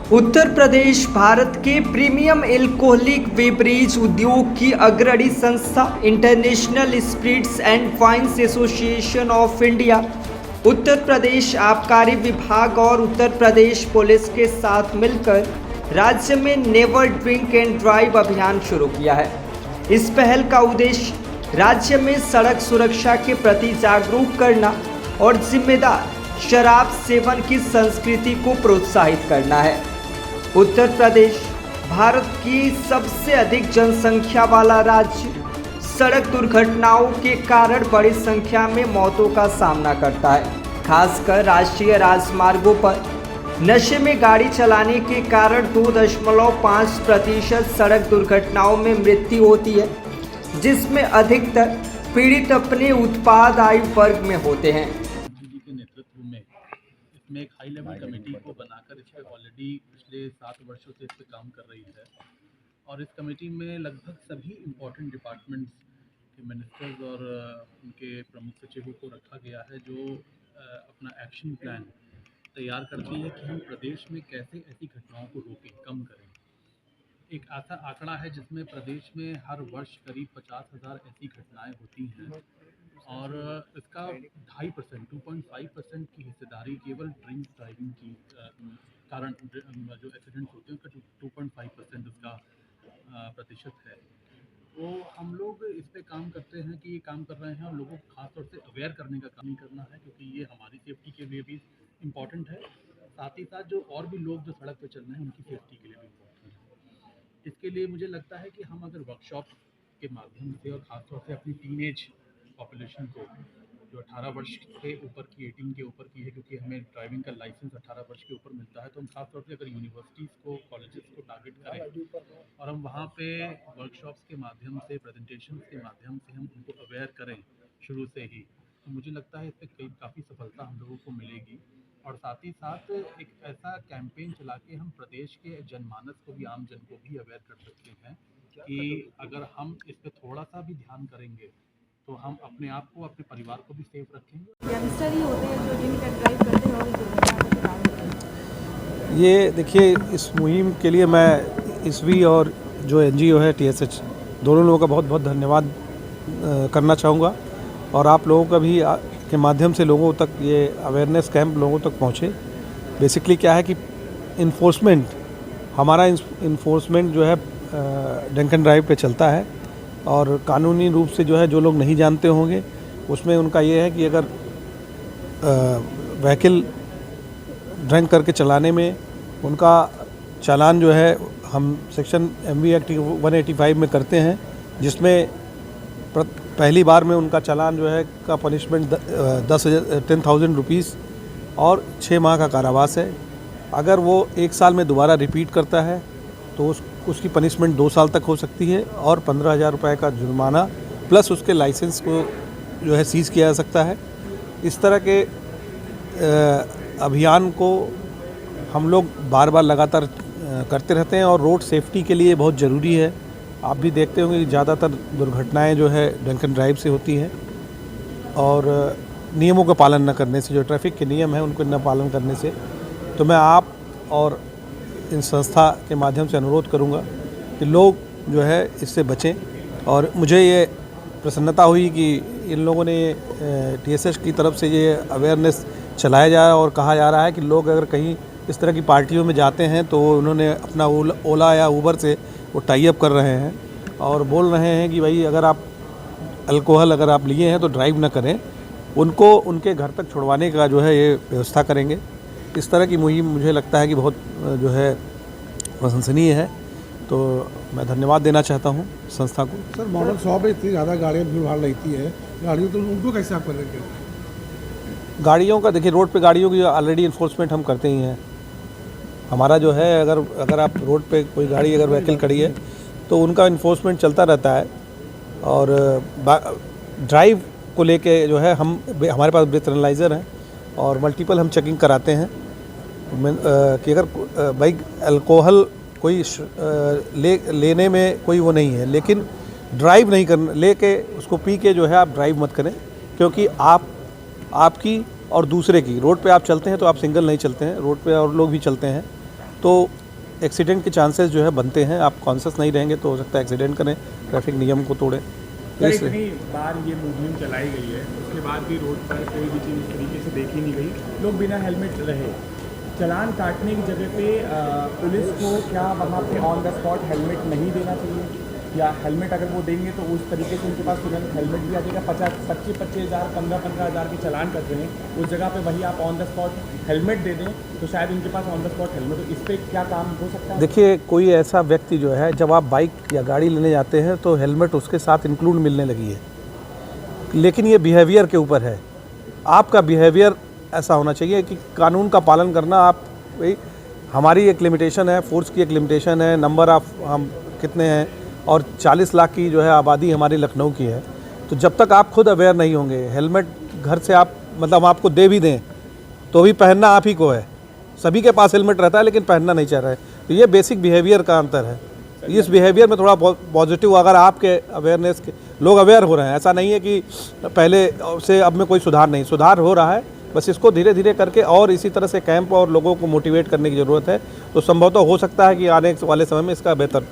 उत्तर प्रदेश भारत के premium alcoholic beverage उद्योग की अग्रणी संस्था International Spirits and Wines Association of India Uttar Pradesh आबकारी विभाग और उत्तर प्रदेश पुलिस के साथ मिलकर राज्य में नेवर ड्रिंक एंड ड्राइव अभियान शुरू किया है। इस पहल का उद्देश्य राज्य में सड़क सुरक्षा के प्रति जागरूक करना और जिम्मेदार शराब सेवन की संस्कृति को प्रोत्साहित करना है। उत्तर प्रदेश भारत की सबसे अधिक जनसंख्या वाला राज्य सड़क दुर्घटनाओं के कारण बड़ी संख्या में मौतों का सामना करता है। खासकर राष्ट्रीय राजमार्गों पर नशे में गाड़ी चलाने के कारण 2.5% सड़क दुर्घटनाओं में मृत्यु होती है, जिसमें अधिकतर पीड़ित अपने उत्पाद आयु वर्ग में होते हैं। जी के नेतृत्व में इसमें एक हाई लेवल कमेटी को बनाकर इस पर ऑलरेडी पिछले 7 वर्षों से इस पर काम कर रही है और इस कमेटी में लगभग सभी इम्पोर्टेंट डिपार्टमेंट्स के मिनिस्टर्स और उनके प्रमुख सचिवों को रखा गया है, जो अपना एक्शन प्लान तैयार करती है कि हम प्रदेश में कैसे ऐसी घटनाओं को रोकें, कम करें। एक ऐसा आंकड़ा है जिसमें प्रदेश में हर वर्ष करीब 50,000 ऐसी घटनाएं होती हैं और इसका 2.5% की हिस्सेदारी केवल ड्रिंक ड्राइविंग की कारण जो एक्सीडेंट्स होते हैं उसका 2.5% उसका प्रतिशत है। तो हम लोग इस पे काम करते हैं कि ये काम कर रहे हैं और लोगों को खास तौर से अवेयर करने का काम ही करना है, क्योंकि ये हमारी सेफ्टी के लिए भी इम्पॉर्टेंट है, साथ ही साथ जो और भी लोग जो सड़क पे चल रहे हैं उनकी सेफ्टी के लिए भी इम्पोर्टेंट है। इसके लिए मुझे लगता है कि हम अगर वर्कशॉप के माध्यम से और ख़ासतौर से अपनी टीनेज पॉपुलेशन को, जो 18 वर्ष के ऊपर की 18 के ऊपर की है, क्योंकि हमें ड्राइविंग का लाइसेंस 18 वर्ष के ऊपर मिलता है, तो हम खासतौर से अगर यूनिवर्सिटीज़ को, कॉलेजेस को टारगेट करें और हम वहाँ पे वर्कशॉप्स के माध्यम से, प्रेजेंटेशन के माध्यम से हम उनको अवेयर करें शुरू से ही, तो मुझे लगता है इस पर काफ़ी सफलता हम लोगों को मिलेगी। और साथ ही साथ एक ऐसा कैंपेन चला के हम प्रदेश के जनमानस को भी, आम जन को भी अवेयर कर सकते हैं कि अगर हम इस पर थोड़ा सा भी ध्यान करेंगे तो हम अपने आप को, अपने परिवार को भी सेफ रखेंगे। यंगस्टर ही होते हैं जो ड्रिंक एंड ड्राइव करते हैं और दुर्घटना के शिकार होते हैं। ये देखिए, इस मुहिम के लिए मैं इसवी और जो एनजीओ है TSH, दोनों लोगों का बहुत बहुत धन्यवाद करना चाहूँगा और आप लोगों का भी के माध्यम से लोगों तक ये अवेयरनेस कैंप लोगों तक पहुँचे। बेसिकली क्या है कि इन्फोर्समेंट, हमारा इन्फोर्समेंट जो है ड्रिंक एंड ड्राइव पे चलता है और कानूनी रूप से जो है, जो लोग नहीं जानते होंगे उसमें उनका ये है कि अगर व्हीकल ड्रिंक करके चलाने में उनका चालान जो है हम सेक्शन MV एक्ट 185 में करते हैं, जिसमें पहली बार में उनका चालान जो है का पनिशमेंट 10,000 रुपीज़ और 6 माह का कारावास है। अगर वो 1 साल में दोबारा रिपीट करता है तो उसकी पनिशमेंट 2 साल तक हो सकती है और 15,000 रुपये का जुर्माना प्लस उसके लाइसेंस को जो है सीज़ किया जा सकता है। इस तरह के अभियान को हम लोग बार बार लगातार करते रहते हैं और रोड सेफ्टी के लिए बहुत ज़रूरी है। आप भी देखते होंगे कि ज़्यादातर दुर्घटनाएं जो है ड्रिंक एंड ड्राइव से होती हैं और नियमों का पालन न करने से, जो ट्रैफिक के नियम हैं उनको न पालन करने से। तो मैं आप और इन संस्था के माध्यम से अनुरोध करूंगा कि लोग जो है इससे बचें। और मुझे ये प्रसन्नता हुई कि इन लोगों ने TSH की तरफ से ये अवेयरनेस चलाया जा रहा है और कहा जा रहा है कि लोग अगर कहीं इस तरह की पार्टियों में जाते हैं तो उन्होंने अपना ओला या ऊबर से वो टाई अप कर रहे हैं और बोल रहे हैं कि भाई अगर आप अल्कोहल अगर आप लिए हैं तो ड्राइव ना करें, उनको उनके घर तक छुड़वाने का जो है ये व्यवस्था करेंगे। इस तरह की मुहिम मुझे लगता है कि बहुत जो है प्रशंसनीय है, तो मैं धन्यवाद देना चाहता हूँ संस्था को। सर, मॉडल 100 पे इतनी ज़्यादा गाड़ियाँ भीड़ भाड़ रहती है, गाड़ियों तो उनको कैसे आप करेंगे? गाड़ियों का देखिए, रोड पे गाड़ियों की ऑलरेडी इन्फोर्समेंट हम करते ही हैं। हमारा जो है, अगर आप रोड पे कोई गाड़ी अगर व्हीकल खड़ी है तो उनका इन्फोर्समेंट चलता रहता है और ड्राइव को लेके जो है हमारे पास ब्रेथ एनालाइज़र हैं और मल्टीपल हम चेकिंग कराते हैं कि अगर बाइक अल्कोहल कोई लेने में कोई वो नहीं है, लेकिन ड्राइव नहीं करना, लेके उसको पी के जो है आप ड्राइव मत करें, क्योंकि आपकी और दूसरे की, रोड पे आप चलते हैं तो आप सिंगल नहीं चलते हैं, रोड पे और लोग भी चलते हैं, तो एक्सीडेंट के चांसेस जो है बनते हैं। आप कॉन्शियस नहीं रहेंगे तो हो सकता है एक्सीडेंट करें, ट्रैफिक नियम को तोड़ें। सर इतनी बार ये मूवमेंट चलाई गई है, उसके बाद भी रोड पर कोई भी चीज़ इस तरीके से देखी नहीं गई, लोग बिना हेलमेट रहे। चालान काटने की जगह पे पुलिस को क्या वहाँ पे ऑन द स्पॉट हेलमेट नहीं देना चाहिए, या हेलमेट अगर वो देंगे तो उस तरीके से उनके पास तुरंत हेलमेट भी आ जाएगा। 25 हज़ार 15 हज़ार के चालान कर रहे हैं, उस जगह पे वही आप ऑन द स्पॉट हेलमेट दे दें तो शायद उनके pass on the spot helmet, तो इस पर क्या काम हो सकता है? देखिए, कोई ऐसा व्यक्ति जो है, जब आप बाइक या गाड़ी लेने जाते हैं तो हेलमेट उसके साथ इंक्लूड मिलने लगी है, लेकिन ये बिहेवियर के ऊपर है। आपका बिहेवियर ऐसा होना चाहिए कि कानून का पालन करना। आप भाई, हमारी एक लिमिटेशन है, फोर्स की एक लिमिटेशन है, नंबर ऑफ हम कितने हैं, और 40 लाख की जो है आबादी हमारी लखनऊ की है। तो जब तक आप खुद अवेयर नहीं होंगे, हेलमेट घर से आप मतलब हम आपको दे भी दें तो भी पहनना आप ही को है। सभी के पास हेलमेट रहता है लेकिन पहनना नहीं चाह रहा है। तो ये बेसिक बिहेवियर का अंतर है। इस बिहेवियर में थोड़ा पॉजिटिव, अगर आपके अवेयरनेस के लोग अवेयर हो रहे हैं, ऐसा नहीं है कि पहले से अब में कोई सुधार नहीं, सुधार हो रहा है, बस इसको धीरे धीरे करके और इसी तरह से कैंप और लोगों को मोटिवेट करने की ज़रूरत है। तो संभवतः हो सकता है कि आने वाले समय में इसका बेहतर